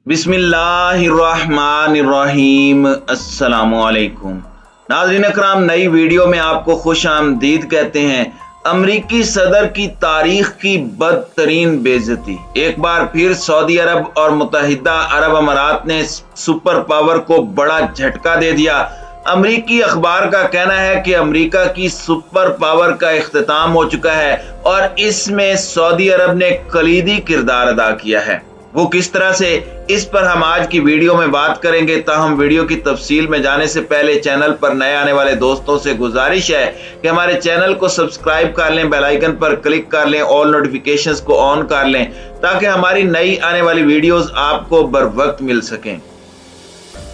बिस्मिल्लाहिर्रहमानिर्रहीम। अस्सलामुअलैकुम नाज़रीन अकराम, नई वीडियो में आपको खुश आमदीद कहते हैं। अमरीकी सदर की तारीख की बदतरीन बेइज्जती। एक बार फिर सऊदी अरब और मुत्तहिदा अरब अमारात ने सुपर पावर को बड़ा झटका दे दिया। अमरीकी अखबार का कहना है कि अमरीका की सुपर पावर का इख्तिताम हो चुका है और इसमें सऊदी अरब ने कलीदी किरदार अदा किया है। वो किस तरह से, इस पर हम आज की वीडियो में बात करेंगे। ताहम वीडियो की तफसील में जाने से पहले चैनल पर नए आने वाले दोस्तों से गुजारिश है कि हमारे चैनल को सब्सक्राइब कर लें, बेल आइकन पर क्लिक कर लें, ऑल नोटिफिकेशंस को ऑन कर लें ताकि हमारी नई आने वाली वीडियोस आपको बर वक्त मिल सकें।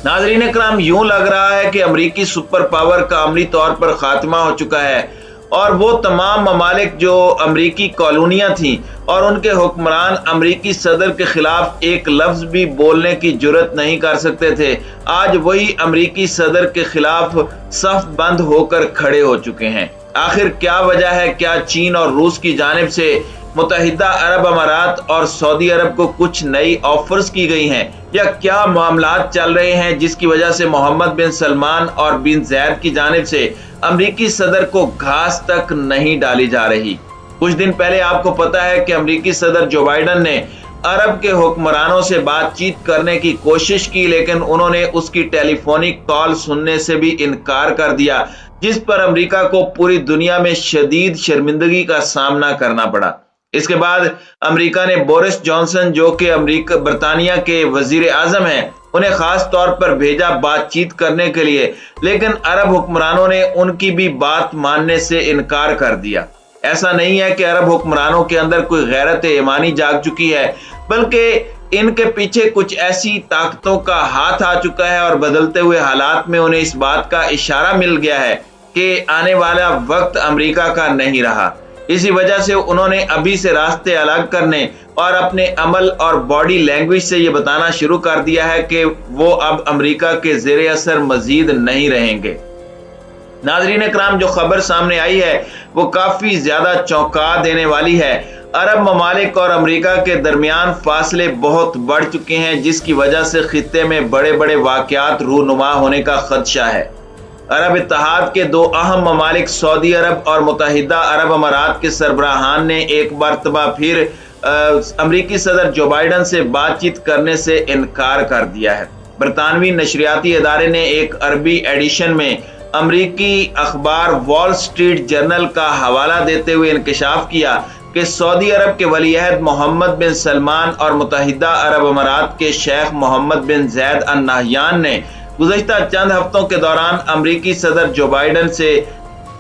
नाजरीन इकराम, यूं लग रहा है कि अमरीकी सुपर पावर का अमली तौर पर खात्मा हो चुका है और वो तमाम ममालिक जो अमरीकी कॉलोनियां थीं और उनके हुक्मरान अमरीकी सदर के खिलाफ एक लफ्ज भी बोलने की जुर्रत नहीं कर सकते थे, आज वही अमरीकी सदर के खिलाफ सफ बंद होकर खड़े हो चुके हैं। आखिर क्या वजह है? क्या चीन और रूस की जानिब से मुत्तहिदा अरब अमारात और सऊदी अरब को कुछ नई ऑफर्स की गई हैं, या क्या मामलात चल रहे हैं जिसकी वजह से मोहम्मद बिन सलमान और बिन जैद की जानिब से अमरीकी सदर को घास तक नहीं डाली जा रही? कुछ दिन पहले आपको पता है कि अमरीकी सदर जो बाइडन ने अरब के हुक्मरानों से बातचीत करने की कोशिश की, लेकिन उन्होंने उसकी टेलीफोनिक कॉल सुनने से भी इनकार कर दिया, जिस पर अमरीका को पूरी दुनिया में शदीद शर्मिंदगी का सामना करना पड़ा। इसके बाद अमेरिका ने बोरिस जॉनसन, जो कि बरतानिया के वजीर आजम हैं, उन्हें खास तौर पर भेजा बातचीत करने के लिए, लेकिन अरब हुक्मरानों ने उनकी भी बात मानने से इनकार कर दिया। ऐसा नहीं है कि अरब हुक्मरानों के अंदर कोई गैरत ईमानी जाग चुकी है, बल्कि इनके पीछे कुछ ऐसी ताकतों का हाथ आ चुका है और बदलते हुए हालात में उन्हें इस बात का इशारा मिल गया है कि आने वाला वक्त अमेरिका का नहीं रहा। इसी वजह से उन्होंने अभी से रास्ते अलग करने और अपने अमल और बॉडी लैंग्वेज से ये बताना शुरू कर दिया है कि वो अब अमेरिका के ज़ेरे असर मजीद नहीं रहेंगे। नाजरीन इकराम, जो खबर सामने आई है वो काफी ज्यादा चौंका देने वाली है। अरब ममालिक और अमेरिका के दरमियान फासले बहुत बढ़ चुके हैं, जिसकी वजह से खित्ते में बड़े बड़े वाकयात रूनुमा होने का खदशा है। अरब इत्तेहाद के दो अहम ममालिक सऊदी अरब और मुत्तहिदा अरब अमारात के सरबराहान ने एक मरतबा फिर अमरीकी सदर जो बाइडन से बातचीत करने से इनकार कर दिया है। बरतानवी नशरियाती इदारे ने एक अरबी एडिशन में अमरीकी अखबार वॉल स्ट्रीट जर्नल का हवाला देते हुए इंकशाफ किया कि सऊदी अरब के वलीअहद मोहम्मद बिन सलमान और मुत्तहिदा अरब अमारात के शेख मोहम्मद बिन जैद अल नहयान ने गुज़श्ता चंद हफ्तों के दौरान अमरीकी सदर जो बाइडन से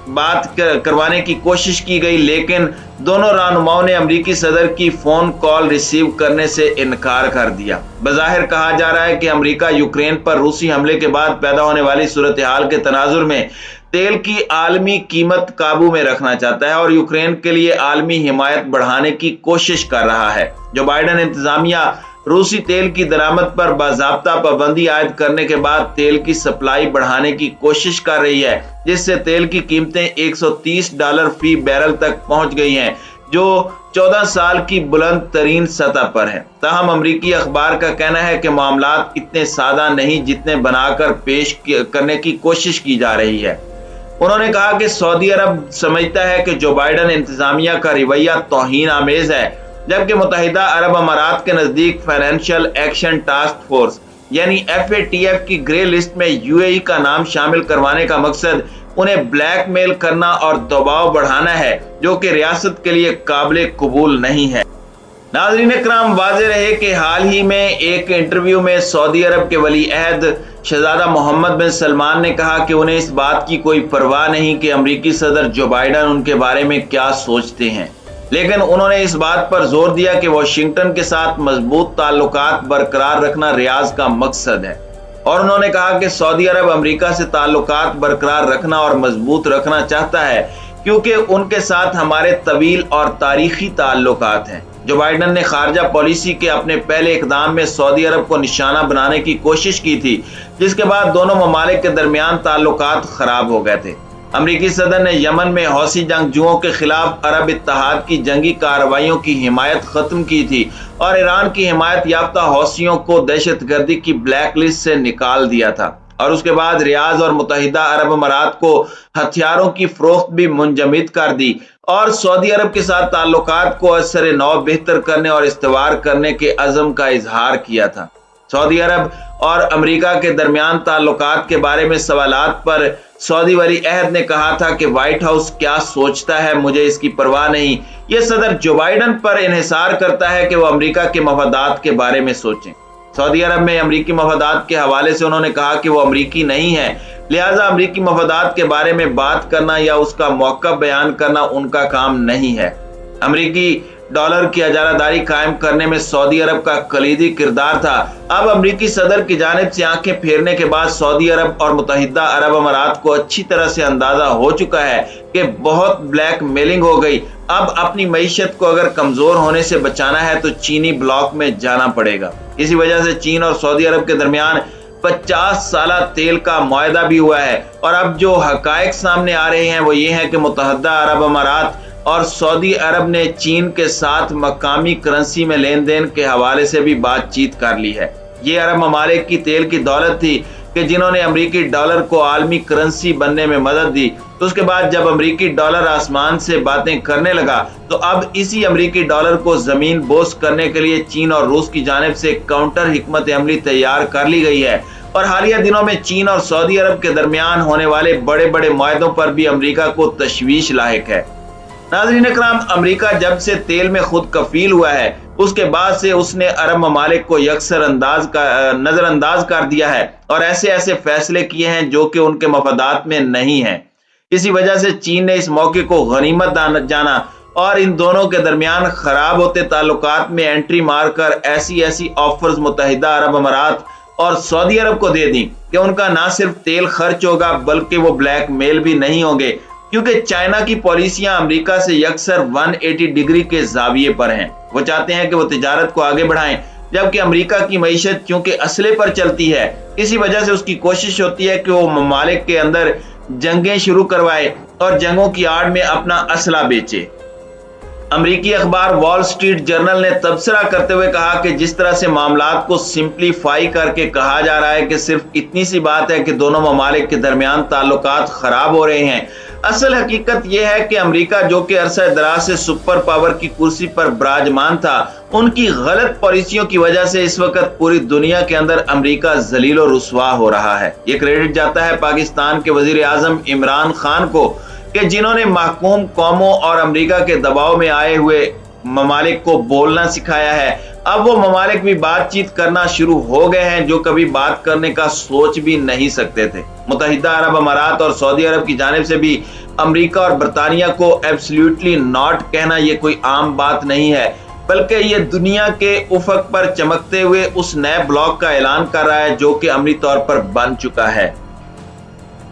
बात करवाने की कोशिश की गई, लेकिन दोनों रहनुमाओं ने अमरीकी सदर की फोन कॉल रिसीव करने से इनकार कर दिया। बज़ाहिर कहा जा रहा है कि अमरीका यूक्रेन पर रूसी हमले के बाद पैदा होने वाली सूरत हाल के तनाजुर में तेल की आलमी कीमत काबू में रखना चाहता है और यूक्रेन के लिए आलमी हिमायत बढ़ाने की कोशिश कर रहा है। जो बाइडन इंतजामिया रूसी तेल की दरामद पर बाज़ाब्ता पाबंदी आयद करने के बाद तेल की सप्लाई बढ़ाने की कोशिश कर रही है, जिससे तेल की कीमतें $130 फी बैरल तक पहुंच गई हैं, जो 14 साल की बुलंद तरीन सतह पर है। ताहम अमरीकी अखबार का कहना है कि मामलात इतने सादा नहीं जितने बनाकर पेश करने की कोशिश की जा रही है। उन्होंने कहा कि सऊदी अरब समझता है कि जो बाइडन इंतजामिया का रवैया तौहीन आमेज है, जबकि मुत्तहिदा अरब अमारात के नजदीक फाइनेंशियल एक्शन टास्क फोर्स यानी FATF की ग्रे लिस्ट में UAE का नाम शामिल करवाने का मकसद उन्हें ब्लैकमेल करना और दबाव बढ़ाना है, जो कि रियासत के लिए काबिल कबूल नहीं है। नाज़रीन इकराम, वाज़ेह रहे कि हाल ही में एक इंटरव्यू में सऊदी अरब के वलीअहद शहजादा मोहम्मद बिन सलमान ने कहा कि उन्हें इस बात की कोई परवाह नहीं कि अमरीकी सदर जो बाइडन उनके बारे में क्या सोचते हैं, लेकिन उन्होंने इस बात पर जोर दिया कि वाशिंगटन के साथ मजबूत ताल्लुकात बरकरार रखना रियाज का मकसद है। और उन्होंने कहा कि सऊदी अरब अमेरिका से ताल्लुकात बरकरार रखना और मजबूत रखना चाहता है क्योंकि उनके साथ हमारे तवील और तारीखी ताल्लुकात हैं। जो बाइडन ने खारजा पॉलिसी के अपने पहले इकदाम में सऊदी अरब को निशाना बनाने की कोशिश की थी, जिसके बाद दोनों ममालिक के दरमियान ताल्लुकात खराब हो गए थे। अमरीकी सदर ने यमन में हौसी जंगजुओं के खिलाफ अरब इत्तेहाद की जंगी कार्रवाइयों की हिमायत खत्म की थी और ईरान की हिमायत याफ्ता हौसियों को दहशतगर्दी की ब्लैक लिस्ट से निकाल दिया था। और उसके बाद रियाज और मुत्तहिदा अरब अमारात को हथियारों की फरोख्त भी मुंजमद कर दी और सऊदी अरब के साथ ताल्लुकात को असर नौ बेहतर करने और इस्तवार करने के अज़म का इजहार किया था। सऊदी अरब और अमेरिका के दरमियान ताल्लुकात के बारे में सवालात पर सऊदी वली अहद ने कहा था कि व्हाइट हाउस क्या सोचता है मुझे इसकी परवाह नहीं, यह सदर जो बाइडन पर इन्हिसार करता है कि वो अमेरिका के मफादात के बारे में सोचें। सऊदी अरब में अमरीकी मफादात के हवाले से उन्होंने कहा कि वो अमरीकी नहीं है, लिहाजा अमरीकी मफादात के बारे में बात करना या उसका मौक़िफ़ बयान करना उनका काम नहीं है। अमरीकी डॉलर की इजारादारी कायम करने में सऊदी अरब का कलीदी किरदार था। अब अमरीकी सदर की जानिब से आंखें फेरने के बाद सऊदी अरब और मुत्तहिदा अरब अमारात को अच्छी तरह से अंदाजा हो चुका है कि बहुत ब्लैक मेलिंग हो गई। अब अपनी मईशत को अगर कमजोर होने से बचाना है तो चीनी ब्लॉक में जाना पड़ेगा। इसी वजह से चीन और सऊदी अरब के दरमियान 50 साल तेल का मुआहदा भी हुआ है और अब जो हकायक सामने आ रहे हैं वो ये है कि मुत्तहिदा अरब अमारात और सऊदी अरब ने चीन के साथ मकामी करेंसी में लेन देन के हवाले से भी बातचीत कर ली है। ये अरब ममालिक की तेल की दौलत थी कि जिन्होंने अमरीकी डॉलर को आलमी करेंसी बनने में मदद दी। तो उसके बाद जब अमरीकी डॉलर आसमान से बातें करने लगा तो अब इसी अमरीकी डॉलर को जमीन बोस करने के लिए चीन और रूस की जानिब से काउंटर हिकमत अमली तैयार कर ली गई है और हालिया दिनों में चीन और सऊदी अरब के दरमियान होने वाले बड़े बड़े मुआहदों पर भी अमरीका को तशवीश लाहिक है। नाज़रीन इकराम, अमरीका जब से तेल में खुद कफील हुआ है उसके बाद से उसने अरब ममालिक को नजरअंदाज कर दिया है और ऐसे ऐसे फैसले किए हैं जो कि उनके मफादात में नहीं है। इसी वजह से चीन ने इस मौके को गनीमत जाना और इन दोनों के दरमियान खराब होते ताल्लुकात में एंट्री मारकर ऐसी ऐसी ऑफर्स मुत्तहिदा अरब अमारात और सऊदी अरब को दे दी कि उनका ना सिर्फ तेल खर्च होगा बल्कि वो ब्लैक मेल भी नहीं होंगे, क्योंकि चाइना की पॉलिसियां अमेरिका से यकसर 180 डिग्री के जाविये पर हैं। वो चाहते हैं कि वो तिजारत को आगे बढ़ाएं, जबकि अमेरिका की मईशत क्योंकि असले पर चलती है इसी वजह से उसकी कोशिश होती है कि वो ममालिक के अंदर जंगें शुरू करवाए और जंगों की आड़ में अपना असला बेचे। अमरीकी अखबार वॉल स्ट्रीट जर्नल ने तबसरा करते हुए कहा कि जिस तरह से मामलात को सिंप्लीफाई करके कहा जा रहा है कि सिर्फ इतनी सी बात है कि दोनों ममालिक के दरमियान ताल्लुकात खराब हो रहे हैं, असल हकीकत यह है कि अमेरिका जो कि अरसा दराज से सुपर पावर की कुर्सी पर विराजमान था, उनकी गलत पॉलिसियों की वजह से इस वक्त पूरी दुनिया के अंदर अमेरिका जलील और रुस्वा हो रहा है। ये क्रेडिट जाता है पाकिस्तान के वजीर आजम इमरान खान को कि जिन्होंने महकूम कौमों और अमेरिका के दबाव में आए हुए ममालिक को बोलना सिखाया है। अब वो ममालिक भी बातचीत करना शुरू हो गए हैं जो कभी बात करने का सोच भी नहीं सकते थे। मुत्तहिदा अरब अमारात और सऊदी अरब की जानिब से भी अमेरिका और बरतानिया को एब्सोल्युटली नॉट कहना ये कोई आम बात नहीं है, बल्कि ये दुनिया के उफक पर चमकते हुए उस नए ब्लॉक का ऐलान कर रहा है जो कि अमली तौर पर बन चुका है।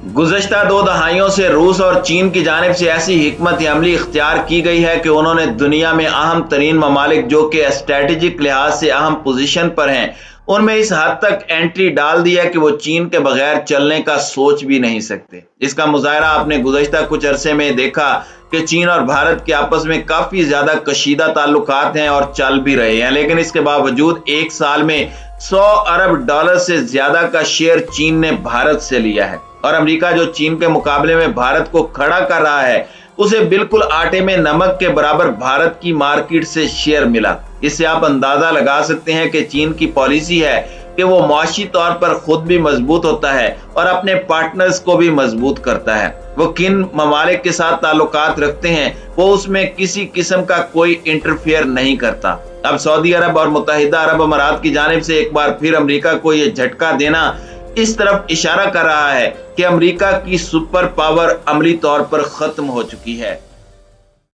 गुज़श्ता 2 दहाइयों से रूस और चीन की जानिब से ऐसी हिकमत अमली इख्तियार की गई है कि उन्होंने दुनिया में अहम तरीन ममालिक जो कि स्ट्रेटेजिक लिहाज से अहम पोजीशन पर हैं उनमें इस हद तक एंट्री डाल दी है कि वो चीन के बगैर चलने का सोच भी नहीं सकते। इसका मुजाहरा आपने गुज़श्ता कुछ अरसे में देखा कि चीन और भारत के आपस में काफी ज्यादा कशीदा ताल्लुकात हैं और चल भी रहे हैं, लेकिन इसके बावजूद एक साल में 100 अरब डॉलर से ज्यादा का शेयर चीन ने भारत से लिया है और अमेरिका जो चीन के मुकाबले में भारत को खड़ा कर रहा है उसे बिल्कुल आटे में नमक के बराबर भारत की मार्केट से शेयर मिला। इससे आप अंदाजा लगा सकते हैं कि चीन की पॉलिसी है कि वो मुआशी तौर पर खुद भी मजबूत होता है और अपने पार्टनर्स को भी मजबूत करता है। वो किन ममालिक के साथ ताल्लुकात रखते हैं वो उसमें किसी किस्म का कोई इंटरफेयर नहीं करता। अब सऊदी अरब और मुत्तहिदा अरब अमारात की जानिब से एक बार फिर अमेरिका को ये झटका देना इस तरफ इशारा कर रहा है कि अमेरिका की सुपर पावर अमली तौर पर खत्म हो चुकी है।